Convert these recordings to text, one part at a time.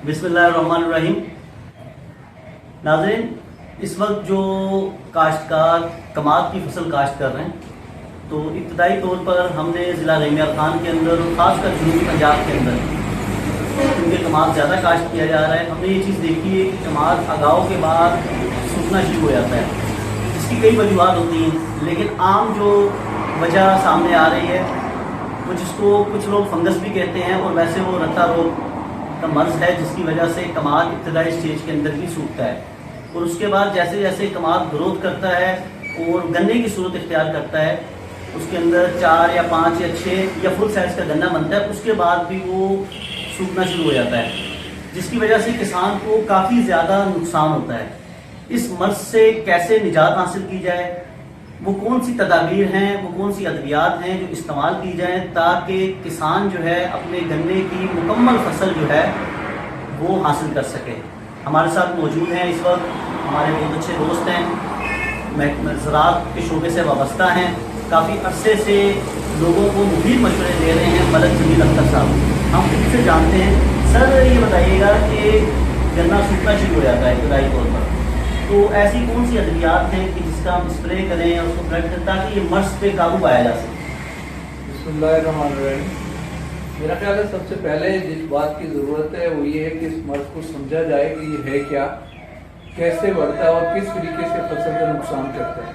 बिस्मिल्लाहिर्रहमानिर्रहीम। नाज़रीन, इस वक्त जो काश्तकार कमाद की फसल काश्त कर रहे हैं, तो इब्तदाई तौर पर हमने ज़िला रहीमियार खान के अंदर, ख़ासकर जनूबी पंजाब के अंदर क्योंकि कमाद ज़्यादा काश्त किया जा रहा है, हमने ये चीज़ देखी है कि कमाद अगाव के बाद सूखना शुरू हो जाता है। इसकी कई वजूहत होती हैं, लेकिन आम जो वजह सामने आ रही है वो जिसको कुछ लोग फंगस भी कहते हैं और वैसे वो रत्ता रोग का मर्ज़ है, जिसकी वजह से कमाद इब्तदाई स्टेज के अंदर ही सूखता है और उसके बाद जैसे जैसे कमाद ग्रोथ करता है और गन्ने की सूरत इख्तियार करता है, उसके अंदर 4 या 5 या 6 या फुल साइज़ का गन्ना बनता है, उसके बाद भी वो सूखना शुरू हो जाता है, जिसकी वजह से किसान को काफ़ी ज़्यादा नुकसान होता है। इस मर्ज़ से कैसे निजात हासिल की जाए, वो कौन सी तदाबीर हैं, वो कौन सी अद्वियात हैं जो इस्तेमाल की जाएँ ताकि किसान जो है अपने गन्ने की मुकम्मल फसल जो है वो हासिल कर सके। हमारे साथ मौजूद हैं इस वक्त हमारे बहुत अच्छे दोस्त हैं, ज़राअत के शोबे से वाबस्ता हैं, काफ़ी अरसे से लोगों को मुफीद मशवरे दे रहे हैं, मलक जमील अख्तर साहब। हम इनसे जानते हैं। सर, ये बताइएगा कि गन्ना सूखना शुरू हो जाता है इब्तदाई तौर पर, तो ऐसी कौन सी अद्वियात हैं कि जिसका हम स्प्रे करें और उसको फ्लड करें ताकि ये मर्ज़ पे काबू पाया जा सके? बिस्मिल्लाहिर्रहमानिर्रहीम। मेरा ख्याल है सबसे पहले जिस बात की ज़रूरत है वो ये है कि इस मर्ज़ को समझा जाए कि ये है क्या, कैसे बढ़ता है और किस तरीके से फसल का नुकसान करता है।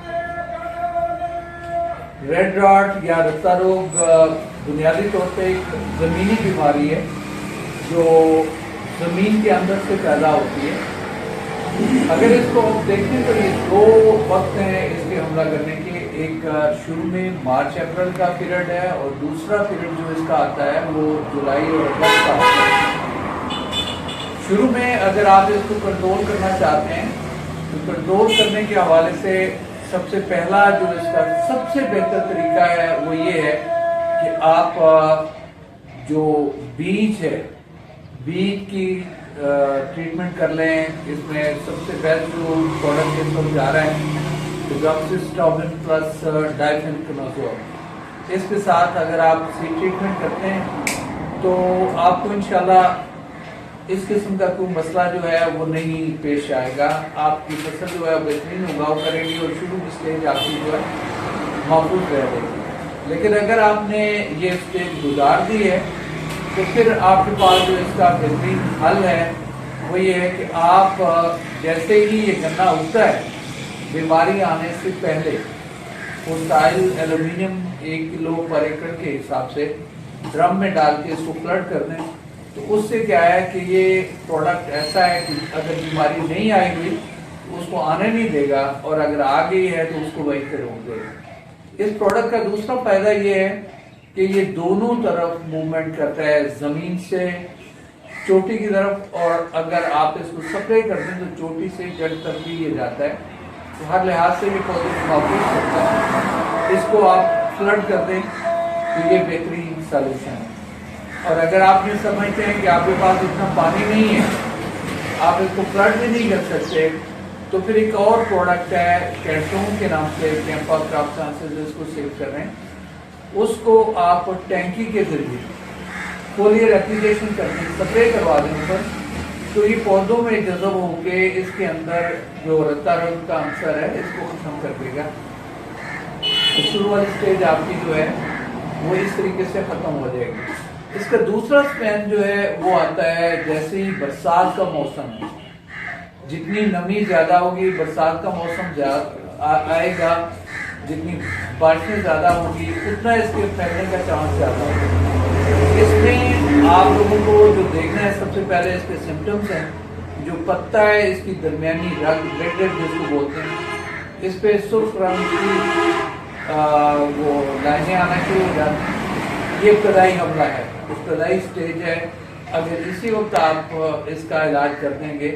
रेड रॉट या रत्ता रोग बुनियादी तौर पे एक ज़मीनी बीमारी है जो ज़मीन के अंदर से पैदा होती है। अगर इसको हम देखें तो ये 2 वक्त हैं इसके हमला करने के। एक शुरू में मार्च अप्रैल का पीरियड है और दूसरा पीरियड जो इसका आता है वो जुलाई और अगस्त का आता है। शुरू में अगर आप इसको कंट्रोल करना चाहते हैं तो कंट्रोल करने के हवाले से सबसे पहला जो इसका सबसे बेहतर तरीका है वो ये है कि आप जो बीज है, बीज की ट्रीटमेंट कर लें। इसमें सबसे बेस्ट जो प्रोडक्ट इस वक्त जा रहा है डिगॉक्सिस्ट्रोबिन प्लस डाइफेनोकोनाजोल। इसके साथ अगर आप सीड ट्रीटमेंट करते हैं तो आपको इंशाल्लाह इस किस्म का कोई मसला जो है वो नहीं पेश आएगा। आपकी फसल जो है बेहतरीन उगाव करेगी और शुरू की स्टेज आपकी जो है महफूज रह जाएगी। लेकिन अगर आपने ये स्टेज गुजार दी है तो फिर आपके पास जो इसका बेहतरीन हल है वो ये है कि आप जैसे ही ये गन्ना उगता है, बीमारी आने से पहले फोस्टाइल एल्यूमिनियम 1 किलो पर एकड़ के हिसाब से ड्रम में डाल के इसको फ्लड कर दें। तो उससे क्या है कि ये प्रोडक्ट ऐसा है कि अगर बीमारी नहीं आई हुई तो उसको आने नहीं देगा और अगर आ गई है तो उसको वहीं पे रोक देगा। इस प्रोडक्ट का दूसरा फायदा ये है कि ये दोनों तरफ मूवमेंट करता है, ज़मीन से चोटी की तरफ, और अगर आप इसको स्प्रे कर दें तो चोटी से जड़ तक भी ये जाता है। तो हर लिहाज से ये पौधे को महफूज करता है। इसको आप फ्लड कर दें तो ये बेहतरीन सॉल्यूशन है। और अगर आप ये समझते हैं कि आपके पास इतना पानी नहीं है, आप इसको फ्लड भी नहीं कर सकते, तो फिर एक और प्रोडक्ट है कैटोन के नाम से, कैंपा क्रॉप साइंसेज इसको सेल कर रहे हैं। उसको आप टैंकी के जरिए फोलियर एप्लीकेशन करके स्प्रे करवा दें ऊपर, तो ये पौधों में जज़ब होके इसके अंदर जो रत्ता रोग का अंसर है इसको खत्म कर देगा। तो शुरू वाली स्टेज आपकी जो है वो इस तरीके से ख़त्म हो जाएगी। इसका दूसरा स्पैन जो है वो आता है जैसे ही बरसात का मौसम है, जितनी नमी ज़्यादा होगी, बरसात का मौसम आएगा, जितनी बारिशें ज़्यादा होगी उतना इसके फैलने का चांस ज़्यादा होगा। इसमें आप लोगों को जो देखना है सबसे पहले इसके सिम्टम्स हैं। जो पत्ता है इसकी दरमियानी रंग रेड जिसको बोलते हैं, इस पे सुर्ख रंग की वो लाइनें आना शुरू हो जाती हैं। ये इब्तदाई हमला है, इब्तदाई स्टेज है। अगर इसी वक्त आप इसका इलाज कर देंगे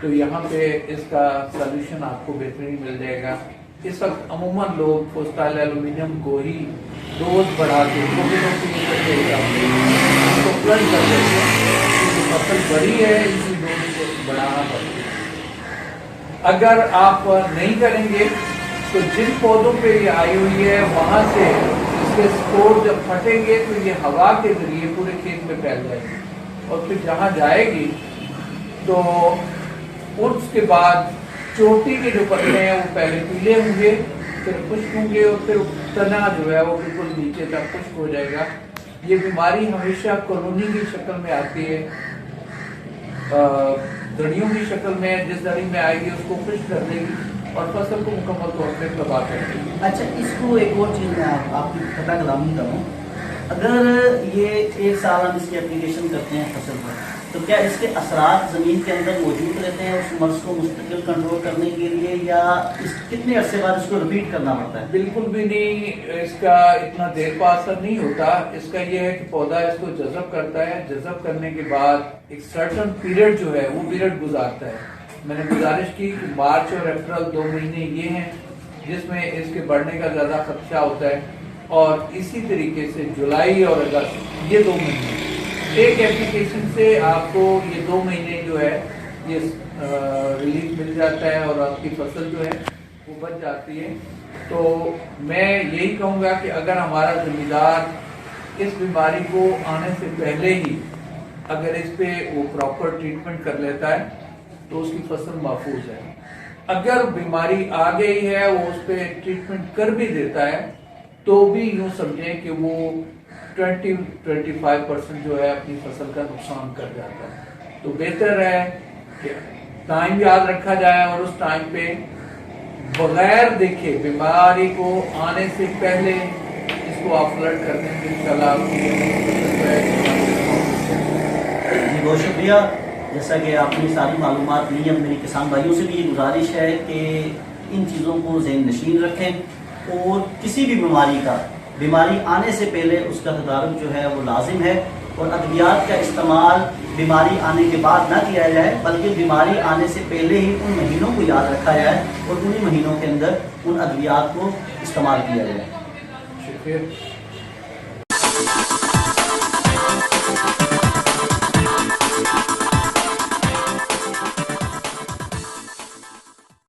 तो यहाँ पे इसका सॉल्यूशन आपको बेहतरीन मिल जाएगा। इस वक्त अमूमन लोग फोस्टाइल एल्यूमिनियम को ही डोज बढ़ा के इसको फ्लड कर देते हैं। फसल बड़ी है, इसी डोज को बढ़ाना पड़ता है। अगर आप नहीं करेंगे तो जिन पौधों पे ये आई हुई है वहाँ से इसके स्पोर जब फटेंगे तो ये हवा के जरिए पूरे खेत में फैल जाएगी और फिर जहाँ जाएगी تو उसके बाद चोटी के जो पत्ते हैं वो पहले पीले होंगे, फिर खुश्क होंगे और फिर तना जो है वो बिल्कुल नीचे तक खुश्क हो जाएगा। ये बीमारी हमेशा कॉलोनी की शक्ल में आती है, दड़ियों की शक्ल में, जिस दड़ी में आएगी उसको खुश्क कर देगी और फसल को मुकम्मल तौर पर तबाह कर देगी। अच्छा, इसको एक और चीज़ मैं आपकी पता कलामी करूँ, अगर ये एक साल हम इसकी एप्लीकेशन करते हैं फसल पर, तो क्या इसके असरात ज़मीन के अंदर मौजूद रहते हैं उस मर्ज को मुस्तकिल कंट्रोल करने के लिए, या इस कितने अरसे बाद इसको रिपीट करना पड़ता है? बिल्कुल भी नहीं, इसका इतना देर का असर नहीं होता। इसका ये है कि पौधा इसको जज़ब करता है, जज़ब करने के बाद एक सर्टन पीरियड जो है वो पीरियड गुजारता है। मैंने गुजारिश की कि मार्च और अप्रैल 2 महीने ये हैं जिसमें इसके बढ़ने का ज़्यादा खदशा होता है, और इसी तरीके से जुलाई और अगस्त ये 2 महीने एक एप्लीकेशन से आपको ये 2 महीने जो है ये रिलीफ मिल जाता है और आपकी फसल जो है वो बच जाती है। तो मैं यही कहूँगा कि अगर हमारा ज़मींदार इस बीमारी को आने से पहले ही अगर इस पे वो प्रॉपर ट्रीटमेंट कर लेता है तो उसकी फसल महफूज है। अगर बीमारी आ गई है वो उस पर ट्रीटमेंट कर भी देता है तो भी यूँ समझें कि वो 20-25% जो है अपनी फसल का नुकसान कर जाता है। तो बेहतर है कि टाइम याद रखा जाए और उस टाइम पे बगैर देखे बीमारी को आने से पहले इसको आप फ्लड कर दें, इंशाल्लाह जी बहुत शुक्रिया। जैसा कि आपने सारी मालूमात ली, अब मेरी किसान भाइयों से भी ये गुजारिश है कि इन चीज़ों को ज़हन नशीन रखें और किसी भी बीमारी आने से पहले उसका तदारुक जो है वो लाजिम है, और अद्वियात का इस्तेमाल बीमारी आने के बाद ना किया जाए बल्कि बीमारी आने से पहले ही उन महीनों को याद रखा जाए और उन्हीं महीनों के अंदर उन अद्वियात को इस्तेमाल किया जाए। शुक्रिया।